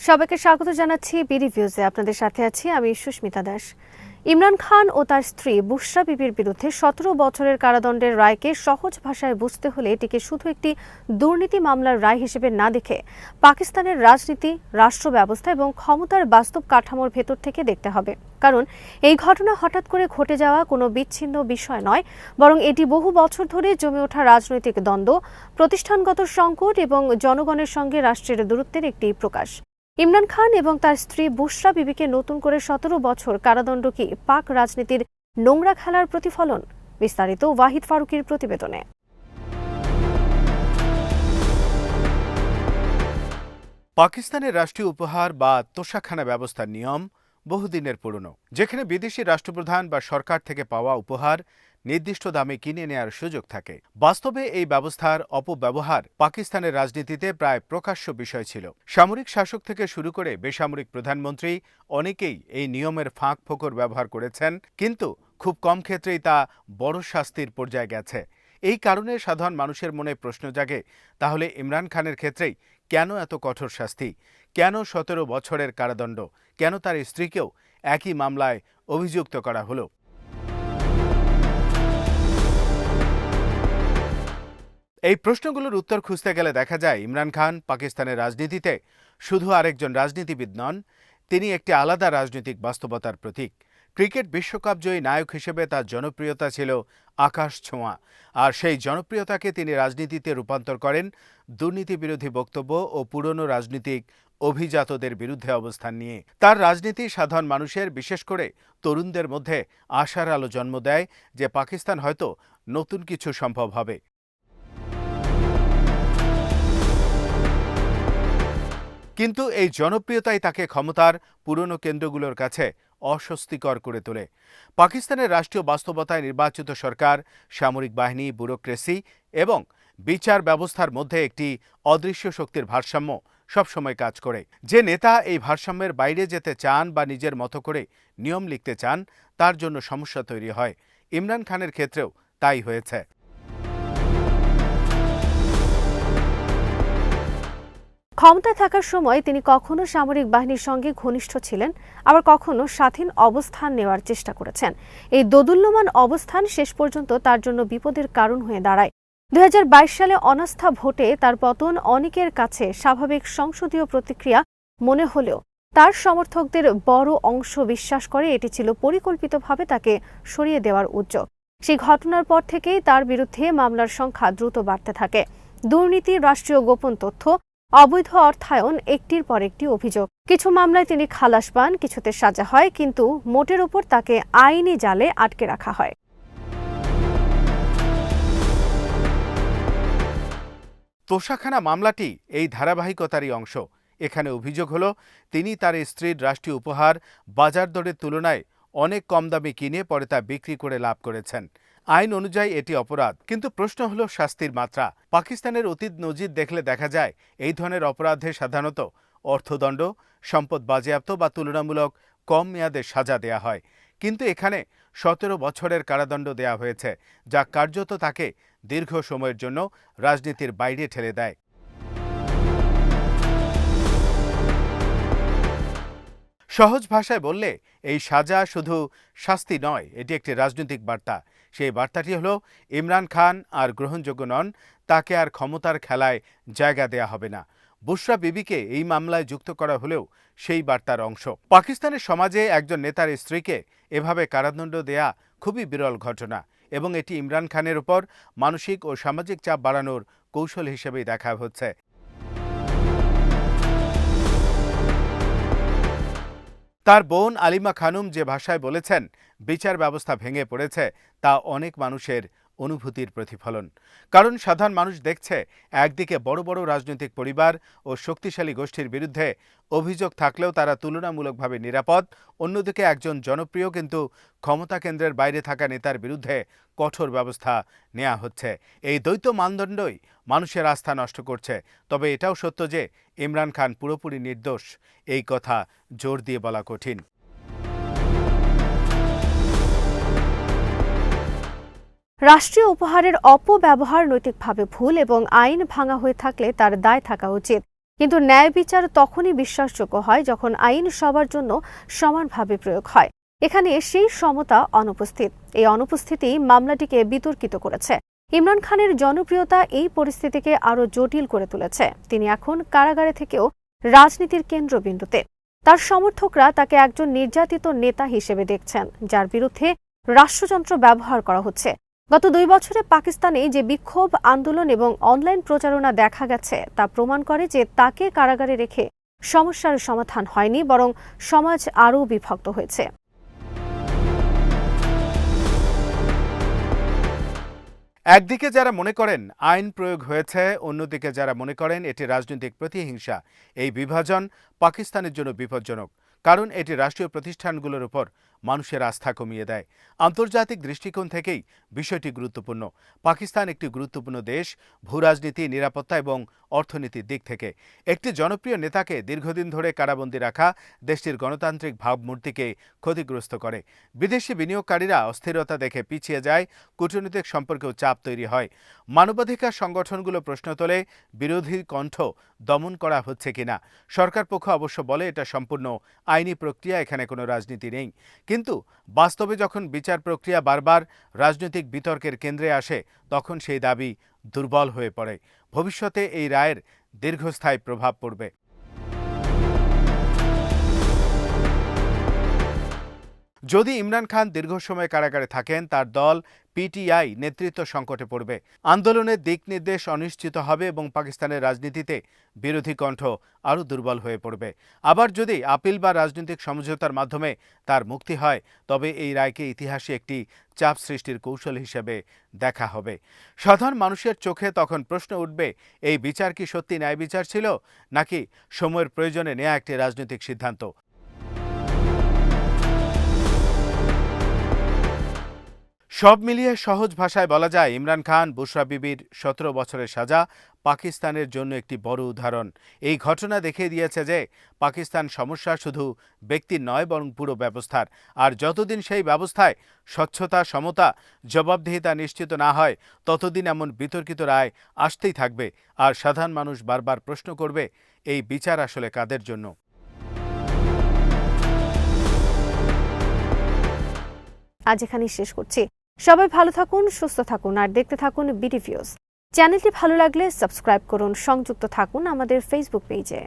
সবাইকে স্বাগত জানাচ্ছি বিরিভিউজে। আপনাদের সাথে আছি আমি সুস্মিতা দাস। ইমরান খান ও তার স্ত্রী বুশরা বিবির বিরুদ্ধে ১৭ বছরের কারাদণ্ডের রায়কে সহজ ভাষায় বুঝতে হলে এটিকে শুধু একটি দুর্নীতি মামলার রায় হিসেবে না দেখে পাকিস্তানের রাজনীতি, রাষ্ট্র ব্যবস্থা এবং ক্ষমতার বাস্তব কাঠামোর ভেতর থেকে দেখতে হবে। কারণ এই ঘটনা হঠাৎ করে ঘটে যাওয়া কোনো বিচ্ছিন্ন বিষয় নয়, বরং এটি বহু বছর ধরে জমে ওঠা রাজনৈতিক দ্বন্দ্ব, প্রতিষ্ঠানগত সংকট এবং জনগণের সঙ্গে রাষ্ট্রের দূরত্বের একটি প্রকাশ। ইমরান খান এবং তার স্ত্রী বুশরা বিবিকে নতুন করে ১৭ বছর কারাদণ্ড কি পাক রাজনীতির নোংরা খেলার প্রতিফলন? বিস্তারিত ওয়াহিদ ফারুকীর প্রতিবেদনে। পাকিস্তানের রাষ্ট্রীয় উপহার বা তোশাখানা ব্যবস্থার নিয়ম বহুদিনের পুরনো, যেখানে বিদেশি রাষ্ট্রপ্রধান বা সরকার থেকে পাওয়া উপহার নির্দিষ্ট দামে কিনে নেয়ার সুযোগ থাকে। বাস্তবে এই ব্যবস্থার অপব্যবহার পাকিস্তানের রাজনীতিতে প্রায় প্রকাশ্য বিষয় ছিল। সামরিক শাসক থেকে শুরু করে বেসামরিক প্রধানমন্ত্রী অনেকেই এই নিয়মের ফাঁক ফোকর ব্যবহার করেছেন, কিন্তু খুব কম ক্ষেত্রেই তা বড় শাস্তির পর্যায়ে গেছে। এই কারণে সাধারণ মানুষের মনে প্রশ্ন জাগে, তাহলে ইমরান খানের ক্ষেত্রেই কেন এত কঠোর শাস্তি? কেন ১৭ বছরের কারাদণ্ড? কেন তার স্ত্রীকেও একই মামলায় অভিযুক্ত করা হলো? এই প্রশ্নগুলোর উত্তর খুঁজতে গেলে দেখা যায় ইমরান খান পাকিস্তানের রাজনীতিতে শুধু আরেকজন রাজনীতিবিদ নন, তিনি একটি আলাদা রাজনৈতিক বাস্তবতার প্রতীক। ক্রিকেট বিশ্বকাপ জয়ী নায়ক হিসেবে তার জনপ্রিয়তা ছিল আকাশ ছোঁয়া, আর সেই জনপ্রিয়তাকে তিনি রাজনীতিতে রূপান্তর করেন দুর্নীতি বিরোধী বক্তব্য ও পুরনো রাজনৈতিক অভিজাতদের বিরুদ্ধে অবস্থান নিয়ে। তার রাজনীতি সাধারণ মানুষের, বিশেষ করে তরুণদের মধ্যে আশার আলো জন্ম দেয় যে পাকিস্তান হয়তো নতুন কিছু সম্ভব হবে। কিন্তু এই জনপ্রিয়তাই তাকে ক্ষমতার পুরনো কেন্দ্রগুলোর কাছে অস্বস্তিকর করে তোলে। পাকিস্তানের রাষ্ট্রীয় বাস্তবতায় নির্বাচিত সরকার, সামরিক বাহিনী, ব্যুরোক্রেসি এবং বিচার ব্যবস্থার মধ্যে একটি অদৃশ্য শক্তির ভারসাম্য সবসময় কাজ করে। যে নেতা এই ভারসাম্যের বাইরে যেতে চান বা নিজের মতো করে নিয়ম লিখতে চান, তার জন্য সমস্যা তৈরি হয়। ইমরান খানের ক্ষেত্রেও তাই হয়েছে। ক্ষমতায় থাকার সময় তিনি কখনো সামরিক বাহিনীর সঙ্গে ঘনিষ্ঠ ছিলেন, আবার কখনো স্বাধীন অবস্থান নেওয়ার চেষ্টা করেছেন। এই দোদুল্যমান অবস্থান শেষ পর্যন্ত তার জন্য বিপদের কারণ হয়ে দাঁড়ায়। ২০২২ সালে অনাস্থা ভোটে তার পতন অনেকের কাছে স্বাভাবিক সংসদীয় প্রতিক্রিয়া মনে হলেও তার সমর্থকদের বড় অংশ বিশ্বাস করে এটি ছিল পরিকল্পিতভাবে তাকে সরিয়ে দেওয়ার উদ্যোগ। সেই ঘটনার পর থেকেই তার বিরুদ্ধে মামলার সংখ্যা দ্রুত বাড়তে থাকে। দুর্নীতি, রাষ্ট্রীয় গোপন তথ্য, অবৈধ অর্থায়ন, একটির পর একটি অভিযোগ। কিছু মামলায় তিনি খালাস পান, কিছুতে সাজা হয়, কিন্তু মোটের ওপর তাকে আইনি জালে আটকে রাখা হয়। তোশাখানা মামলাটি এই ধারাবাহিকতারই অংশ। এখানে অভিযোগ হলো তিনি তার স্ত্রীর রাষ্ট্রীয় উপহার বাজার দরের তুলনায় অনেক কম দামে কিনে পরে তা বিক্রি করে লাভ করেছেন। আইন অনুযায়ী এটি অপরাধ, কিন্তু প্রশ্ন হলো শাস্তির মাত্রা। পাকিস্তানের অতীত নজির দেখলে দেখা যায় এই ধরনের অপরাধে সাধারণত অর্থদণ্ড, সম্পদ বাজেয়াপ্ত বা তুলনামূলক কম মেয়াদে সাজা দেয়া হয়। কিন্তু এখানে ১৭ বছরের কারাদণ্ড দেয়া হয়েছে, যা কার্যত তাকে দীর্ঘ সময়ের জন্য রাজনীতির বাইরে ঠেলে দেয়। সহজ ভাষায় বললে এই সাজা শুধু শাস্তি নয়, এটি একটি রাজনৈতিক বার্তা। সেই বার্তাটি হলো ইমরান খান আর গ্রহণযোগ্য নন, তাকে আর ক্ষমতার খেলায় জায়গা দেয়া হবে না। বুশরা বিবিকে এই মামলায় যুক্ত করা হলেও সেই বার্তার অংশ। পাকিস্তানের সমাজে একজন নেতার স্ত্রীকে এভাবে কারাদণ্ড দেয়া খুবই বিরল ঘটনা, এবং এটি ইমরান খানের উপর মানসিক ও সামাজিক চাপ বাড়ানোর কৌশল হিসেবেই দেখা হচ্ছে। তার বোন আলিমা খানুম যে ভাষায় বলেছেন বিচার ব্যবস্থা ভেঙে পড়েছে, তা অনেক মানুষের অনুভূতির প্রতিফলন। কারণ সাধারণ মানুষ দেখছে একদিকে বড় বড় রাজনৈতিক পরিবার ও শক্তিশালী গোষ্ঠীর বিরুদ্ধে অভিযোগ থাকলেও তারা তুলনামূলকভাবে নিরাপদ, অন্যদিকে একজন জনপ্রিয় কিন্তু ক্ষমতা কেন্দ্রের বাইরে থাকা নেতার বিরুদ্ধে কঠোর ব্যবস্থা নেওয়া হচ্ছে। এই দ্বৈত মানদণ্ডই মানুষের আস্থা নষ্ট করছে। তবে এটাও সত্য যে ইমরান খান পুরোপুরি নির্দোষ, এই কথা জোর দিয়ে বলা কঠিন। রাষ্ট্রীয় উপহারের অপব্যবহার নৈতিকভাবে ভুল এবং আইন ভাঙা হয়ে থাকলে তার দায় থাকা উচিত। কিন্তু ন্যায় বিচার তখনই বিশ্বাসযোগ্য হয় যখন আইন সবার জন্য সমানভাবে প্রয়োগ হয়। এখানে সেই সমতা অনুপস্থিত। এই অনুপস্থিতি মামলাটিকে বিতর্কিত করেছে। ইমরান খানের জনপ্রিয়তা এই পরিস্থিতিকে আরও জটিল করে তুলেছে। তিনি এখন কারাগারে থেকেও রাজনীতির কেন্দ্রবিন্দুতে। তার সমর্থকরা তাকে একজন নির্যাতিত নেতা হিসেবে দেখছেন, যার বিরুদ্ধে রাষ্ট্রযন্ত্র ব্যবহার করা হচ্ছে। গত 2 বছরে পাকিস্তানে যে বিক্ষোভ, আন্দোলন এবং অনলাইন প্রচারণা দেখা গেছে তা প্রমাণ করে যে তাকে কারাগারে রেখে সমস্যার সমাধান হয়নি, বরং সমাজ আরও বিভক্ত হয়েছে। একদিকে যারা মনে করেন আইন প্রয়োগ হয়েছে, অন্যদিকে যারা মনে করেন এটি রাজনৈতিক প্রতিহিংসা। এই বিভাজন পাকিস্তানের জন্য বিপজ্জনক, কারণ এটি রাষ্ট্রীয় প্রতিষ্ঠানগুলোর উপর মানুষের আস্থা কমিয়ে দেয়। আন্তর্জাতিক দৃষ্টিকোণ থেকেই বিষয়টি গুরুত্বপূর্ণ। পাকিস্তান একটি গুরুত্বপূর্ণ দেশ, ভূরাজনীতি, নিরাপত্তা এবং অর্থনীতির দিক থেকে। একটি জনপ্রিয় নেতাকে দীর্ঘদিন ধরে কারাবন্দী রাখা দেশটির গণতান্ত্রিক ভাবমূর্তিকে ক্ষতিগ্রস্ত করে। বিদেশি বিনিয়োগকারীরা অস্থিরতা দেখে পিছিয়ে যায়, কূটনৈতিক সম্পর্কেও চাপ তৈরি হয়। মানবাধিকার সংগঠনগুলো প্রশ্ন তোলে, বিরোধী কণ্ঠ দমন করা হচ্ছে কিনা। সরকার পক্ষ অবশ্য বলে এটা সম্পূর্ণ আইনি প্রক্রিয়া, এখানে কোনো রাজনীতি নেই। কিন্তু বাস্তবে যখন বিচার প্রক্রিয়া বারবার রাজনৈতিক বিতর্কের কেন্দ্রে আসে, তখন সেই দাবি দুর্বল হয়ে পড়ে। ভবিষ্যতে এই রায়ের দীর্ঘস্থায়ী প্রভাব পড়বে। যদি ইমরান খান দীর্ঘ সময় কারাগারে থাকেন, তার দল পিটিআই নেতৃত্ব সংকটে পড়বে। আন্দোলনের দিক নির্দেশ অনিশ্চিত হবে এবং পাকিস্তানের রাজনীতিতে বিরোধী কণ্ঠ আরও দুর্বল হয়ে পড়বে। আবার যদি আপিল বা রাজনৈতিক সমঝোতার মাধ্যমে তার মুক্তি হয়, তবে এই রায়কে ইতিহাসে একটি চাপ সৃষ্টির কৌশল হিসেবে দেখা হবে। সাধারণ মানুষের চোখে তখন প্রশ্ন উঠবে, এই বিচার কি সত্যি ন্যায় বিচার ছিল, নাকি সময়ের প্রয়োজনে নেয়া একটি রাজনৈতিক সিদ্ধান্ত? সব মিলিয়ে সহজ ভাষায় বলা যায়, ইমরান খান, বুশরা বিবির 17 বছরের সাজা পাকিস্তানের জন্য একটি বড় উদাহরণ। এই ঘটনা দেখিয়ে দিয়েছে যে পাকিস্তান সমস্যা শুধু ব্যক্তির নয়, বরং পুরো ব্যবস্থার। আর যতদিন সেই ব্যবস্থায় স্বচ্ছতা, সমতা, জবাবদিহিতা নিশ্চিত না হয়, ততদিন এমন বিতর্কিত রায় আসতেই থাকবে। আর সাধারণ মানুষ বারবার প্রশ্ন করবে, এই বিচার আসলে কাদের জন্য? আজ এখানেই শেষ করছি। সবাই ভালো থাকুন, সুস্থ থাকুন আর দেখতে থাকুন বিডি ভিউজ। চ্যানেলটি ভালো লাগলে সাবস্ক্রাইব করুন, সংযুক্ত থাকুন আমাদের ফেসবুক পেজে।